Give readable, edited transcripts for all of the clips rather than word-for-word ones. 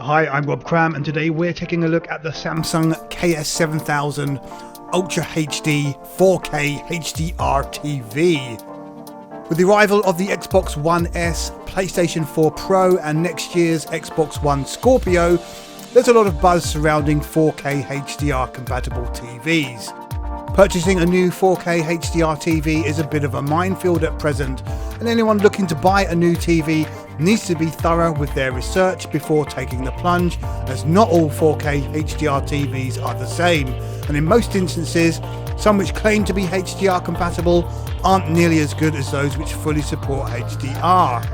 Hi, I'm Rob Cram, and today we're taking a look at the Samsung KS7000 Ultra HD 4K HDR TV. With the arrival of the Xbox One S, PlayStation 4 Pro and next year's Xbox One Scorpio, there's a lot of buzz surrounding 4K HDR compatible TVs. Purchasing a new 4K HDR TV is a bit of a minefield at present, and anyone looking to buy a new TV needs to be thorough with their research before taking the plunge, as not all 4K HDR TVs are the same, and in most instances, some which claim to be HDR compatible aren't nearly as good as those which fully support HDR.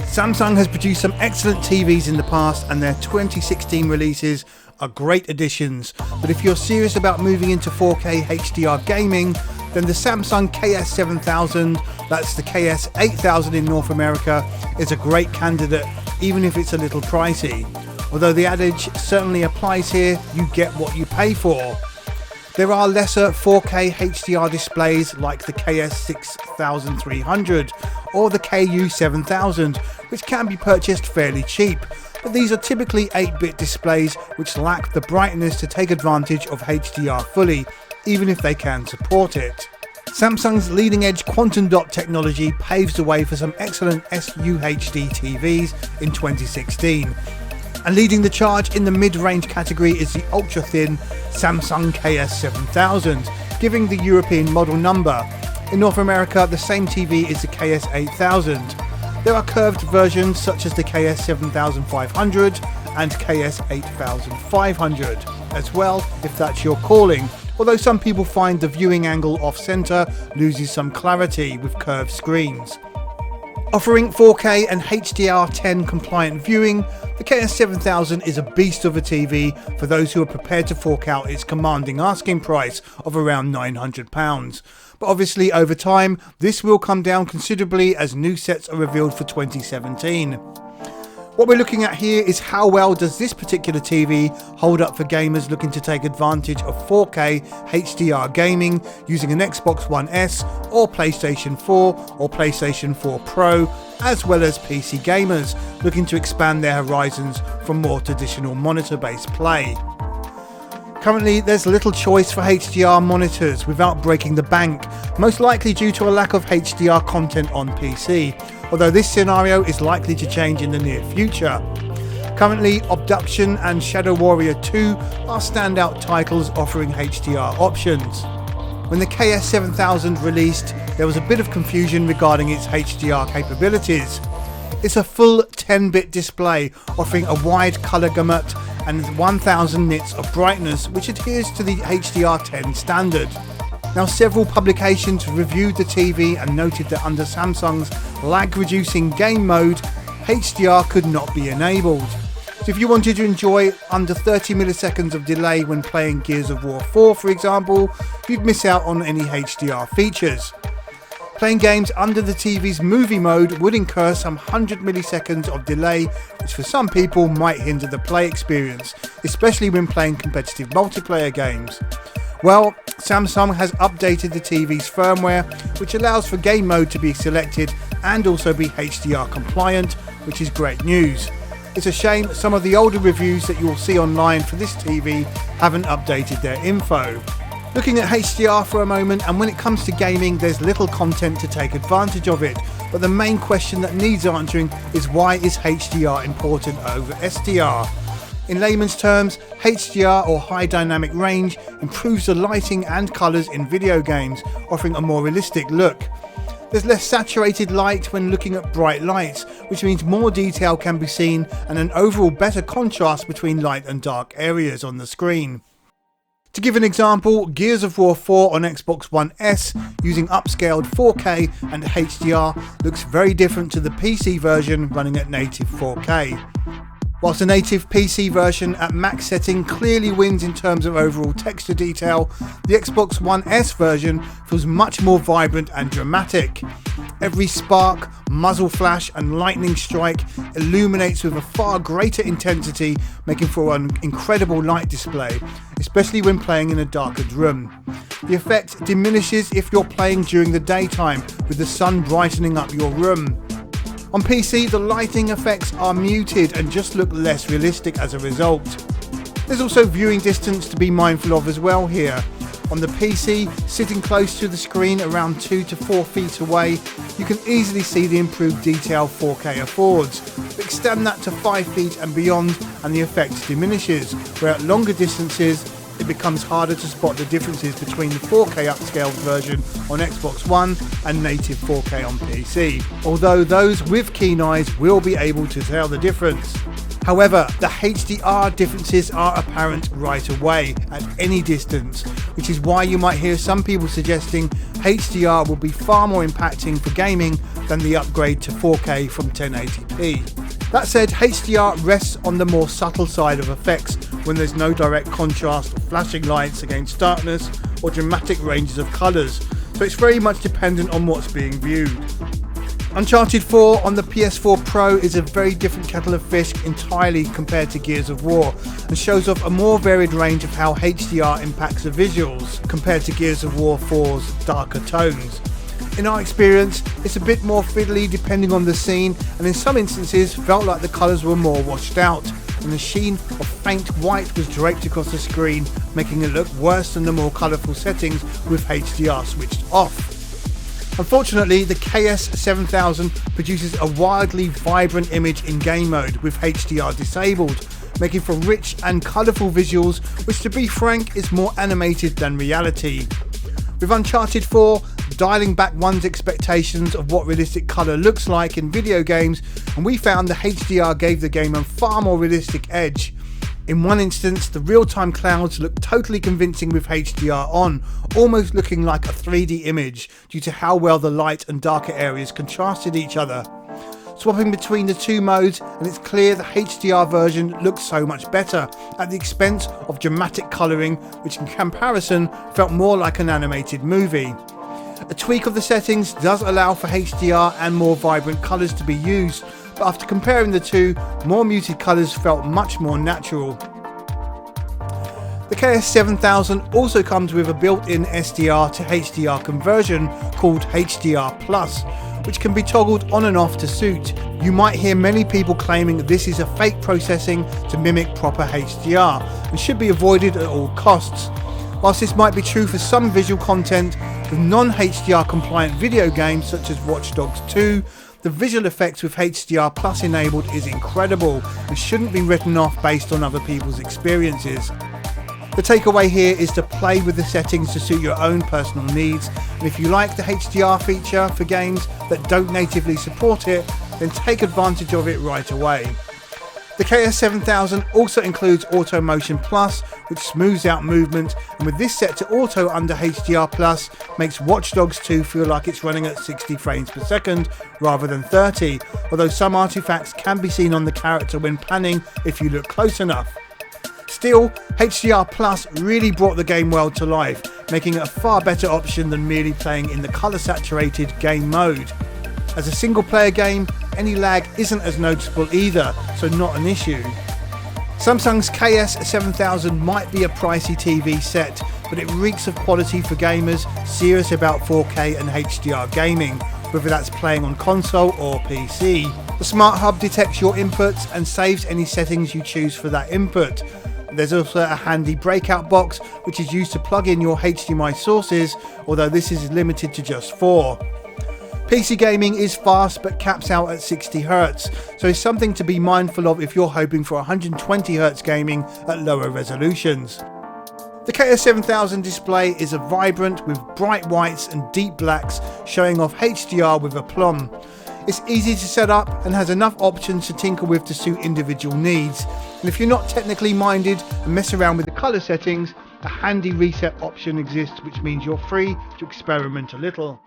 Samsung has produced some excellent TVs in the past, and their 2016 releases are great additions, but if you're serious about moving into 4K HDR gaming, then the Samsung KS7000, that's the KS8000 in North America, is a great candidate, even if it's a little pricey. Although the adage certainly applies here, you get what you pay for. There are lesser 4K HDR displays like the KS6300 or the KU7000, which can be purchased fairly cheap, but these are typically 8-bit displays which lack the brightness to take advantage of HDR fully, even if they can support it. Samsung's leading-edge quantum dot technology paves the way for some excellent UHD TVs in 2016. And leading the charge in the mid-range category is the ultra-thin Samsung KS7000, giving the European model number. In North America, the same TV is the KS8000. There are curved versions such as the KS7500 and KS8500 as well, if that's your calling, although some people find the viewing angle off-center loses some clarity with curved screens. Offering 4K and HDR10 compliant viewing, the KS7000 is a beast of a TV for those who are prepared to fork out its commanding asking price of around £900. But obviously over time, this will come down considerably as new sets are revealed for 2017. What we're looking at here is how well does this particular TV hold up for gamers looking to take advantage of 4K HDR gaming using an Xbox One S or PlayStation 4 or PlayStation 4 Pro, as well as PC gamers looking to expand their horizons from more traditional monitor-based play. Currently, there's little choice for HDR monitors without breaking the bank, most likely due to a lack of HDR content on PC, although this scenario is likely to change in the near future. Currently, Obduction and Shadow Warrior 2 are standout titles offering HDR options. When the KS7000 released, there was a bit of confusion regarding its HDR capabilities. It's a full 10-bit display offering a wide colour gamut and 1000 nits of brightness, which adheres to the HDR10 standard. Now, several publications reviewed the TV and noted that under Samsung's lag-reducing game mode, HDR could not be enabled. So if you wanted to enjoy under 30 milliseconds of delay when playing Gears of War 4, for example, you'd miss out on any HDR features. Playing games under the TV's movie mode would incur some 100 milliseconds of delay, which for some people might hinder the play experience, especially when playing competitive multiplayer games. Well, Samsung has updated the TV's firmware, which allows for game mode to be selected and also be HDR compliant, which is great news. It's a shame some of the older reviews that you will see online for this TV haven't updated their info. Looking at HDR for a moment, and when it comes to gaming, there's little content to take advantage of it, but the main question that needs answering is why is HDR important over SDR? In layman's terms, HDR or high dynamic range improves the lighting and colours in video games, offering a more realistic look. There's less saturated light when looking at bright lights, which means more detail can be seen and an overall better contrast between light and dark areas on the screen. To give an example, Gears of War 4 on Xbox One S using upscaled 4K and HDR looks very different to the PC version running at native 4K. Whilst the native PC version at max setting clearly wins in terms of overall texture detail, the Xbox One S version feels much more vibrant and dramatic. Every spark, muzzle flash and lightning strike illuminates with a far greater intensity, making for an incredible light display, especially when playing in a darkened room. The effect diminishes if you're playing during the daytime with the sun brightening up your room. On PC, the lighting effects are muted and just look less realistic as a result. There's also viewing distance to be mindful of as well here. On the PC, sitting close to the screen around 2 to 4 feet away, you can easily see the improved detail 4K affords. But extend that to 5 feet and beyond and the effect diminishes, where at longer distances it becomes harder to spot the differences between the 4K upscaled version on Xbox One and native 4K on PC, although those with keen eyes will be able to tell the difference. However, the HDR differences are apparent right away at any distance, which is why you might hear some people suggesting HDR will be far more impacting for gaming than the upgrade to 4K from 1080p. That said, HDR rests on the more subtle side of effects when there's no direct contrast or flashing lights against darkness or dramatic ranges of colours, so it's very much dependent on what's being viewed. Uncharted 4 on the PS4 Pro is a very different kettle of fish entirely compared to Gears of War, and shows off a more varied range of how HDR impacts the visuals compared to Gears of War 4's darker tones. In our experience, it's a bit more fiddly depending on the scene, and in some instances felt like the colours were more washed out, and the sheen of faint white was draped across the screen, making it look worse than the more colourful settings with HDR switched off. Unfortunately, the KS7000 produces a wildly vibrant image in game mode with HDR disabled, making for rich and colourful visuals, which to be frank is more animated than reality. With Uncharted 4 dialing back one's expectations of what realistic colour looks like in video games, and we found the HDR gave the game a far more realistic edge. In one instance, the real-time clouds looked totally convincing with HDR on, almost looking like a 3D image due to how well the light and darker areas contrasted each other. Swapping between the two modes, and it's clear the HDR version looks so much better, at the expense of dramatic colouring, which in comparison felt more like an animated movie. A tweak of the settings does allow for HDR and more vibrant colours to be used, but after comparing the two, more muted colours felt much more natural. The KS7000 also comes with a built-in SDR to HDR conversion called HDR Plus, which can be toggled on and off to suit. You might hear many people claiming this is a fake processing to mimic proper HDR and should be avoided at all costs. Whilst this might be true for some visual content with non-HDR compliant video games such as Watch Dogs 2, the visual effects with HDR Plus enabled is incredible and shouldn't be written off based on other people's experiences. The takeaway here is to play with the settings to suit your own personal needs, and if you like the HDR feature for games that don't natively support it, then take advantage of it right away. The KS7000 also includes Auto Motion Plus, which smooths out movement, and with this set to auto under HDR Plus makes Watch Dogs 2 feel like it's running at 60 frames per second rather than 30, although some artifacts can be seen on the character when panning if you look close enough. Still, HDR Plus really brought the game well to life, making it a far better option than merely playing in the colour saturated game mode. As a single player game, any lag isn't as noticeable either, so not an issue. Samsung's KS7000 might be a pricey TV set, but it reeks of quality for gamers serious about 4K and HDR gaming, whether that's playing on console or PC. The Smart Hub detects your inputs and saves any settings you choose for that input. There's also a handy breakout box which is used to plug in your HDMI sources, although this is limited to just 4. PC gaming is fast but caps out at 60Hz, so it's something to be mindful of if you're hoping for 120Hz gaming at lower resolutions. The KS7000 display is a vibrant with bright whites and deep blacks showing off HDR with aplomb. It's easy to set up and has enough options to tinker with to suit individual needs, and if you're not technically minded and mess around with the colour settings, a handy reset option exists, which means you're free to experiment a little.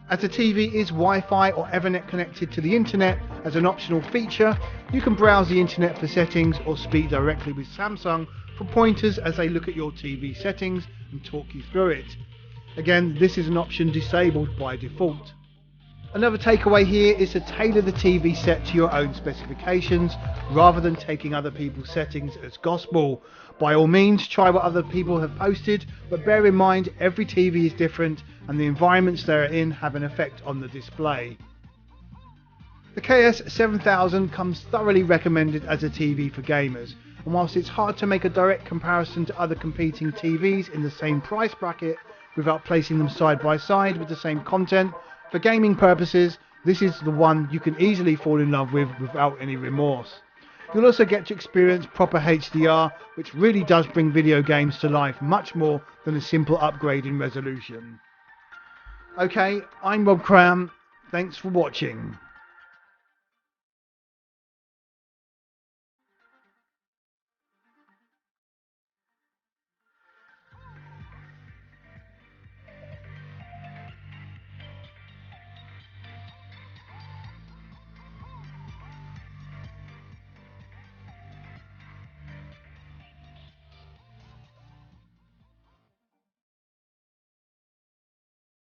As the TV is Wi-Fi or Ethernet connected to the internet as an optional feature, you can browse the internet for settings or speak directly with Samsung for pointers as they look at your TV settings and talk you through it. Again, this is an option disabled by default. Another takeaway here is to tailor the TV set to your own specifications rather than taking other people's settings as gospel. By all means, try what other people have posted, but bear in mind every TV is different and the environments they're in have an effect on the display. The KS7000 comes thoroughly recommended as a TV for gamers, and whilst it's hard to make a direct comparison to other competing TVs in the same price bracket without placing them side by side with the same content, for gaming purposes this is the one you can easily fall in love with without any remorse. You'll also get to experience proper HDR, which really does bring video games to life much more than a simple upgrade in resolution. Okay, I'm Rob Cram, thanks for watching.